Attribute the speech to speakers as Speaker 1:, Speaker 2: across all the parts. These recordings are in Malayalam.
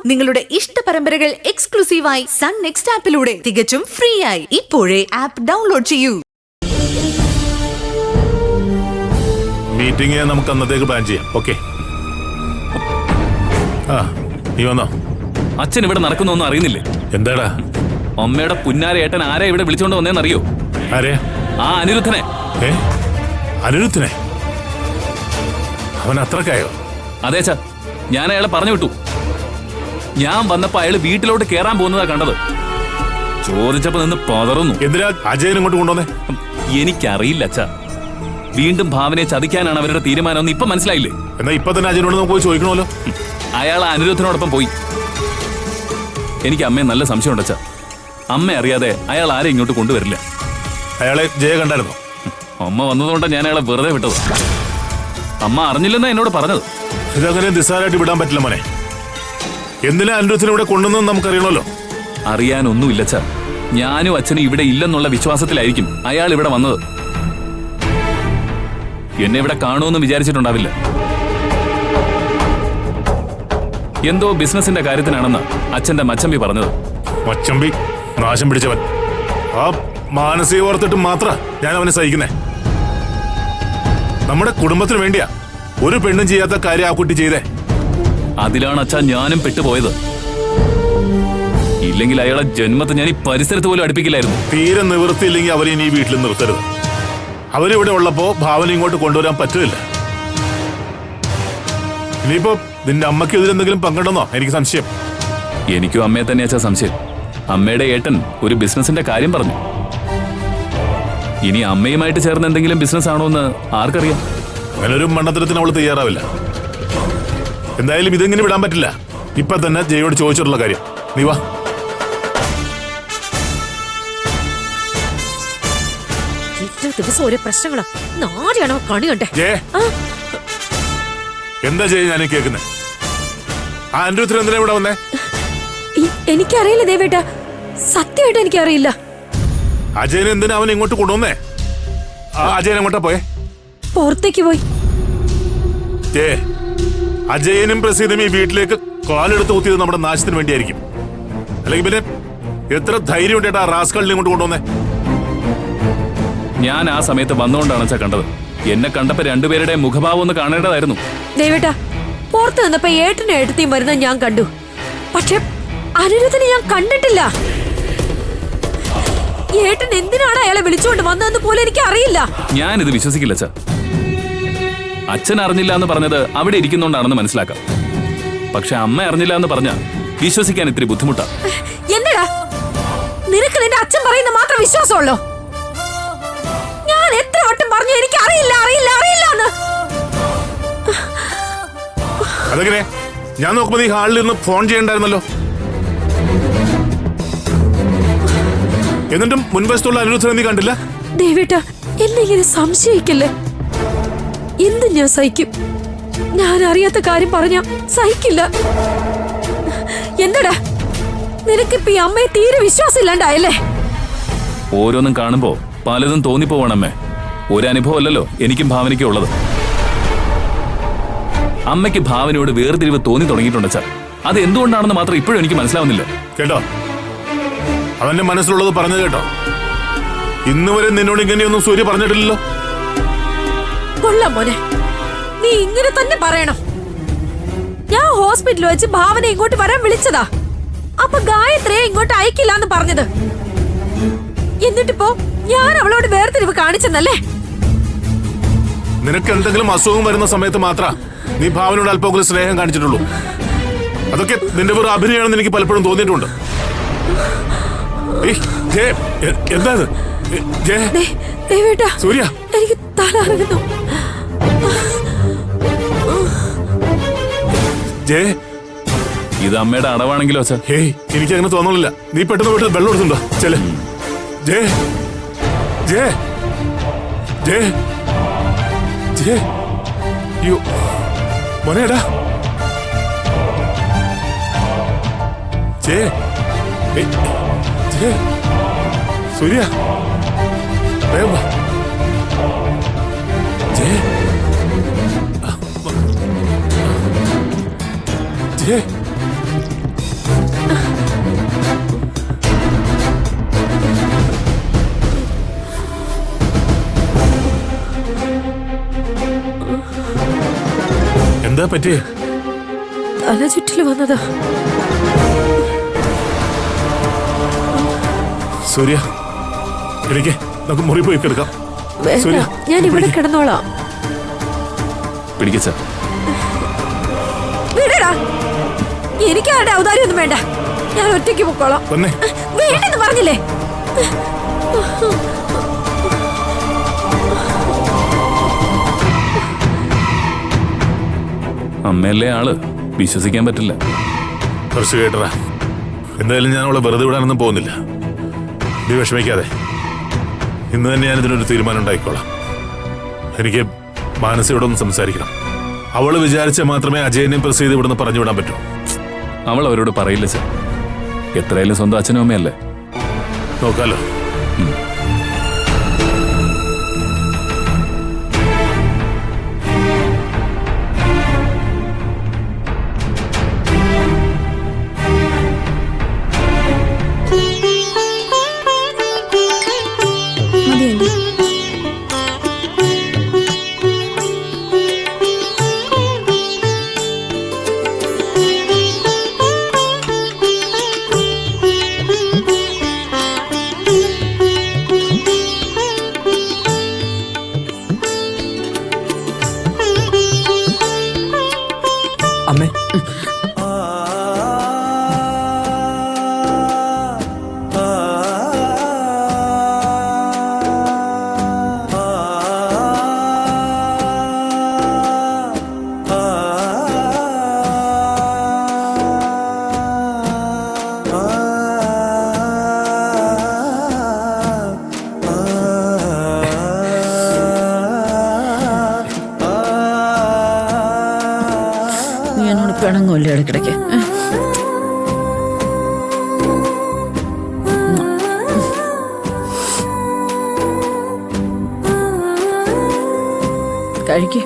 Speaker 1: നിങ്ങളുടെ ഇഷ്ട പരമ്പരകൾ എക്സ്ക്ലൂസീവായി സൺ നെക്സ്റ്റ് ആപ്പിലൂടെ തികച്ചും ഫ്രീ ആയി ഇപ്പോഴേ ആപ്പ് ഡൗൺലോഡ് ചെയ്യൂ.
Speaker 2: മീറ്റിംഗ് നമുക്ക് അന്നത്തേക്ക് പ്ലാൻ ചെയ്യാം. ഓക്കെ. നീ വന്നോ?
Speaker 3: അച്ഛൻ ഇവിടെ നടക്കുന്നൊന്നും അറിയുന്നില്ലേ?
Speaker 2: എന്താടാ?
Speaker 3: അമ്മയുടെ പുന്നാര ഏട്ടൻ ആരെ ഇവിടെ വിളിച്ചോണ്ട് വന്നേന്നറിയോ?
Speaker 2: ആരെ?
Speaker 3: ആ അനിരുദ്ധനെ.
Speaker 2: അനിരുദ്ധനെ? അവൻ അത്രക്കായോ?
Speaker 3: അതെ അച്ഛാ, ഞാൻ അയാളെ പറഞ്ഞു വിട്ടു. ഞാൻ വന്നപ്പോ അയാള് വീട്ടിലോട്ട് കേറാൻ പോകുന്നതാ കണ്ടത്. ചോദിച്ചപ്പോ നിന്ന് പതറുന്നു.
Speaker 2: എന്തിനാ അജയൻ ഇങ്ങോട്ട് കൊണ്ടുവന്നേ?
Speaker 3: എനിക്കറിയില്ല അച്ഛാ. വീണ്ടും ഭാവനയെ ചതിക്കാനാണ് അവരുടെ തീരുമാനം. ഇപ്പൊ മനസ്സിലായില്ലേ?
Speaker 2: എന്നാ ഇപ്പൊ തന്നെ അജയനോട് നമുക്ക് പോയി ചോദിക്കണമല്ലോ.
Speaker 3: അയാൾ അനിരുദ്ധനോടൊപ്പം പോയി. എനിക്ക് അമ്മയെ നല്ല സംശയമുണ്ട് അച്ഛാ. അമ്മ അറിയാതെ അയാൾ ആരെ ഇങ്ങോട്ട് കൊണ്ടുവരില്ല.
Speaker 2: അയാളെ ജയ കണ്ടായിരുന്നോ?
Speaker 3: അമ്മ വന്നതുകൊണ്ടാണ് ഞാൻ അയാളെ വെറുതെ വിട്ടത്. അമ്മ അറിഞ്ഞില്ലെന്നാ എന്നോട് പറഞ്ഞത്.
Speaker 2: ഇതങ്ങനെ നിസ്സാരമായിട്ട് വിടാൻ പറ്റില്ല മോനെ. എന്തിനാ അനിരുദ്ധനെ ഇവിടെ കൊണ്ടുവന്നെന്ന് നമുക്കറിയണമല്ലോ.
Speaker 3: അറിയാനൊന്നുമില്ല അച്ഛാ. ഞാനും അച്ഛനും ഇവിടെ ഇല്ലെന്നുള്ള വിശ്വാസത്തിലായിരിക്കും അയാൾ ഇവിടെ വന്നത്. എന്നെ ഇവിടെ കാണുമെന്ന് വിചാരിച്ചിട്ടുണ്ടാവില്ല. എന്തോ ബിസിനസിന്റെ കാര്യത്തിനാണെന്ന് അച്ഛന്റെ മച്ചമ്പി പറഞ്ഞത്.
Speaker 2: മച്ചമ്പി നാശം പിടിച്ചവൻ. ആ മാനസിക ഓർത്തിട്ട് മാത്ര ഞാൻ അവനെ സഹിക്കുന്നേ. നമ്മുടെ കുടുംബത്തിന് വേണ്ടിയാ ഒരു പെണ്ണും ചെയ്യാത്ത കാര്യം ആ കുട്ടി ചെയ്തേ.
Speaker 3: അതിലാണ് അച്ഛാ ഞാനും പെട്ടുപോയത്. ഇല്ലെങ്കിൽ അയാളെ ജന്മത്തെ ഞാൻ ഈ പരിസരത്ത് പോലും അടുപ്പിക്കില്ലായിരുന്നു.
Speaker 2: തീരെ നിവൃത്തിയില്ലെങ്കിൽ അവരെ ഇനി ഈ വീട്ടിൽ നിർത്തരുത്. അവരിവിടെ ഉള്ളപ്പോ ഭാവന ഇങ്ങോട്ട് കൊണ്ടുവരാൻ പറ്റില്ല. ഇനിയിപ്പോ നിന്റെ അമ്മയ്ക്ക് ഇതിലെന്തെങ്കിലും പങ്കിടുന്നോ എനിക്ക് സംശയം.
Speaker 3: എനിക്കും അമ്മയെ തന്നെ അച്ഛാ സംശയം. അമ്മയുടെ ഏട്ടൻ ഒരു ബിസിനസിന്റെ കാര്യം പറഞ്ഞു. ഇനി അമ്മയുമായിട്ട് ചേർന്ന് എന്തെങ്കിലും ബിസിനസ് ആണോ എന്ന് ആർക്കറിയാം.
Speaker 2: അങ്ങനൊരു മണ്ണത്തരത്തിന് അവള് തയ്യാറാവില്ല. എന്തായാലും ഇതെങ്ങനെ വിടാൻ പറ്റില്ല. ഇപ്പൊ തന്നെ ജയോട് ചോദിച്ചിട്ടുള്ള കാര്യം. നീ വാ.
Speaker 4: ദിവസം ഓരോ പ്രശ്നങ്ങളാ. നാടിയാണോ കണി കണ്ടേ?
Speaker 2: എന്താ ജയ ഞാൻ കേൾക്കുന്നേ? ആ അനിരുദ്ധൻ എന്തിനാ ഇവിടെ വന്നേ?
Speaker 4: എനിക്കറിയില്ല ദേവേട്ടാ, സത്യമായിട്ട് എനിക്കറിയില്ല.
Speaker 2: അജയൻ എന്തിനാ അവൻ ഇങ്ങോട്ട് കൊണ്ടുവന്നേ? അജയൻ എങ്ങോട്ടാ പോയേ?
Speaker 4: പുറത്തേക്ക് പോയി.
Speaker 2: അജയനും പ്രസീദും ഈ വീട്ടിലേക്ക് കാലെടുത്ത് ഊത്തിയത് നമ്മുടെ നാശത്തിന് വേണ്ടിയായിരിക്കും. അല്ലെങ്കിൽ പിന്നെ എത്ര ധൈര്യം ഉണ്ടേട്ടാ റാസ്കളിനെ ഇങ്ങോട്ട് കൊണ്ടുവന്നേ?
Speaker 3: ഞാൻ ആ സമയത്ത് വന്നുകൊണ്ടാണ് അച്ഛാ കണ്ടത്. എന്നെ കണ്ടപ്പോ രണ്ടുപേരുടെ മുഖഭാവം ഒന്ന് കാണേണ്ടതായിരുന്നു.
Speaker 4: ദേവേട്ടാ, പുറത്ത് നിന്നപ്പോ ഏട്ടനും ഏട്ടത്തെയും വരുന്ന ഞാൻ കണ്ടു. പക്ഷെ അനിരുദ്ധനെ ഞാൻ കണ്ടിട്ടില്ല. ഏട്ടൻ എന്തിനാണ് അയാളെ വിളിച്ചുകൊണ്ട് വന്നതെന്ന് പോലും എനിക്ക് അറിയില്ല.
Speaker 3: ഞാനിത് വിശ്വസിക്കില്ല അച്ഛാ. അച്ഛൻ അറിഞ്ഞില്ല എന്ന് പറഞ്ഞത് അവിടെ ഇരിക്കുന്നോണ്ടാണെന്ന് മനസ്സിലാക്കാം. പക്ഷെ അമ്മ അറിഞ്ഞില്ല എന്ന് പറഞ്ഞ വിശ്വസിക്കാൻ ഇത്തിരി ബുദ്ധിമുട്ടാ.
Speaker 4: എന്നടാ നിനക്ക് നിന്റെ അച്ഛൻ പറയുന്ന മാത്രം വിശ്വാസമുള്ളോ? ഞാൻ എത്ര വട്ടം പറഞ്ഞു എനിക്ക് അറിയില്ല അറിയില്ല അറിയില്ല എന്ന്.
Speaker 2: അതെങ്ങനെ? ഞാൻ നോക്കുമ്പോ നീ ഹാളിൽ നിന്ന് ഫോൺ ചെയ്യണ്ടായിരുന്നല്ലോ. എന്നിട്ടും മുൻവശത്തുള്ള അനിരുദ്ധനെ നീ കണ്ടില്ല?
Speaker 4: ദേവേട്ടാ, എന്നെ ഇങ്ങനെ സംശയിക്കല്ലേ. എന്ത് ഞാൻ സഹിക്കും? ഞാൻ അറിയാത്ത കാര്യം പറഞ്ഞ സഹിക്കില്ല. എന്താടാ നിനക്കിപ്പോ ഈ അമ്മയെ തീരെ വിശ്വാസം ഇല്ലാണ്ടായല്ലേ?
Speaker 3: ഓരോന്നും കാണുമ്പോ പലതും തോന്നിപ്പോവണമ്മേ. ഒരനുഭവം അല്ലല്ലോ എനിക്കും ഭാവനയ്ക്കും ഉള്ളത്. അമ്മയ്ക്ക് ഭാവനയോട് വേർതിരിവ് തോന്നി തുടങ്ങിയിട്ടുണ്ട് സാർ. അത് എന്തുകൊണ്ടാണെന്ന് മാത്രം ഇപ്പോഴും എനിക്ക് മനസ്സിലാവുന്നില്ല.
Speaker 2: കേട്ടോ, അവന്റെ മനസ്സിലുള്ളത് പറഞ്ഞത് കേട്ടോ. ഇന്നുവരെ നിന്നോട് ഇങ്ങനെയൊന്നും സൂര്യ പറഞ്ഞിട്ടില്ലല്ലോ.
Speaker 4: കൊള്ളാം മോനെ, നീ ഇങ്ങനെ തന്നെ പറയണം. ഞാൻ ഹോസ്പിറ്റലിൽ വെച്ച് ഭാവന ഇങ്ങോട്ട് വരാൻ വിളിച്ചതാ. അപ്പൊ ഗായത്രിയെ ഇങ്ങോട്ട് അയക്കില്ല എന്ന് പറഞ്ഞത്. എന്നിട്ടിപ്പോ ഞാൻ അവളോട് വേർതിരിവ് കാണിച്ചെന്നല്ലേ?
Speaker 2: നിനക്ക് എന്തെങ്കിലും അസുഖം വരുന്ന സമയത്ത് മാത്രം നീ ഭാവനയോട് അല്പമെങ്കിലും സ്നേഹം കാണിച്ചിട്ടുള്ളൂ. അതൊക്കെ നിന്റെ വെറും അഭിനയമാണെന്ന് എനിക്ക് പലപ്പോഴും തോന്നിയിട്ടുണ്ട്. എന്താ സൂര്യ?
Speaker 4: എനിക്ക് തലകറങ്ങുന്നു.
Speaker 3: ഇത് അമ്മയുടെ അടവാണെങ്കിലോ സാർ?
Speaker 2: ഹേയ്, എനിക്ക് അങ്ങനെ തോന്നണില്ല. നീ പെട്ടെന്ന് വീട്ടിൽ വെള്ളം എടുത്തുണ്ടോ? ചെല്. ജേ ജേ ജേ ജേ യോ മോനേടാ. ജേ ജേ സൂര്യ വേഗം വാ. ജേ ജേ എന്താ പറ്റിയേ?
Speaker 4: തല ചുറ്റില് വന്നതാ.
Speaker 2: സൂര്യ, എനിക്ക് നമുക്ക് മുറി പോയി കിടക്കാം.
Speaker 4: വേണ്ട, ഞാൻ ഇവിടെ കിടന്നോളാം.
Speaker 3: പിടിക്കച്ച.
Speaker 4: വിടടാ, എനിക്ക് ആരുടെ ഔദാര്യൊന്നും വേണ്ട. ഞാൻ ഒറ്റയ്ക്ക് പൊക്കോളാം. വേണ്ടെന്ന് പറഞ്ഞില്ലേ?
Speaker 3: അമ്മയല്ലേ ആള്, വിശ്വസിക്കാൻ പറ്റില്ല.
Speaker 2: കുറച്ച് കേട്ടറാ. എന്തായാലും ഞാൻ അവളെ വെറുതെ വിടാനൊന്നും പോകുന്നില്ല. നീ വിഷമിക്കാതെ. ഇന്ന് തന്നെ ഞാൻ ഇതിനൊരു തീരുമാനം ഉണ്ടായിക്കോളാം. എനിക്ക് മാനസിയോടൊന്ന് സംസാരിക്കണം. അവള് വിചാരിച്ച മാത്രമേ അജയനെയും പ്രസീത് ഇവിടുന്ന് പറഞ്ഞു വിടാൻ പറ്റൂ.
Speaker 3: അവൾ അവരോട് പറയില്ല സർ. എത്രയായാലും സ്വന്തം അച്ഛനും അമ്മയല്ലേ.
Speaker 2: നോക്കാലോ.
Speaker 5: അമ്മേ,
Speaker 4: എന്നോട് പിണങ്ങുമല്ലേ ഇടയ്ക്കിടയ്ക്ക്? കഴിക്ക്,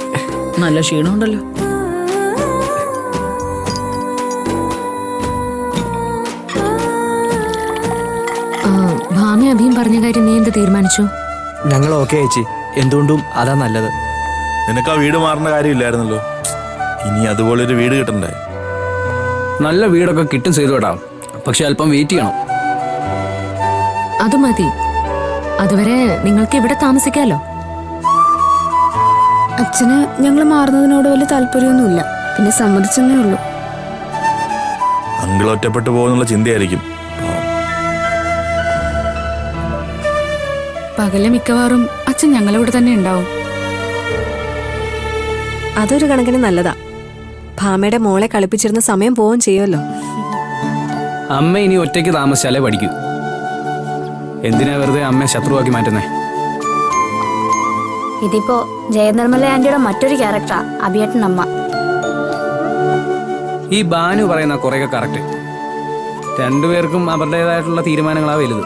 Speaker 4: നല്ല ക്ഷീണമുണ്ടല്ലോ.
Speaker 6: ഭാമി അഭിയും പറഞ്ഞ കാര്യം നീ എന്ത് തീരുമാനിച്ചു?
Speaker 5: ഞങ്ങൾ ഓക്കെ ചേച്ചി. എന്തുകൊണ്ടും അതാ നല്ലത്.
Speaker 7: നിനക്ക് ആ വീട് മാറേണ്ട കാര്യമില്ലായിരുന്നല്ലോ. ഇനി അതുപോലൊരു വീട് കിട്ടണ്ടേ?
Speaker 8: നല്ല വീടൊക്കെ കിട്ടും ചെയ്തോടാം, പക്ഷെ അല്പം വെയിറ്റ് ചെയ്യണം.
Speaker 6: അത് മതി. അതുവരെ നിങ്ങൾക്ക് ഇവിടെ താമസിക്കാലോ.
Speaker 9: അച്ഛന് ഞങ്ങൾ മാറുന്നതിനോട് വലിയ താല്പര്യമൊന്നുമില്ല, പിന്നെ സമ്മതിച്ചെന്നേ ഉള്ളൂ.
Speaker 7: അങ്കിൾ ഒറ്റപ്പെട്ടു പോകുന്നുള്ള ചിന്തയായിരിക്കും.
Speaker 9: പകല് മിക്കവാറും അച്ഛൻ ഞങ്ങളോട് തന്നെ ഉണ്ടാവും.
Speaker 10: അതൊരു കണക്കിന് നല്ലതാ. ഭാമയുടെ മോളെ കളിപ്പിച്ചിരുന്ന സമയം പോവും ചെയ്യുമല്ലോ.
Speaker 8: അമ്മ ഇനി ഒറ്റയ്ക്ക് താമസിച്ചാലേ പഠിക്കൂ. എന്തിനാ വെറുതെ അമ്മയെ ശത്രുവാക്കി മാറ്റുന്നേ?
Speaker 9: ഇതിപ്പോ ജയനിർമ്മല ആന്റിയുടെ മറ്റൊരു ക്യാരക്ടറാ അഭിയേട്ടൻ അമ്മ.
Speaker 8: ഈ ബാനു പറയുന്ന കുറെയൊക്കെ കറക്റ്റ്. രണ്ടുപേർക്കും അവരുടേതായിട്ടുള്ള തീരുമാനങ്ങളാ വലുത്.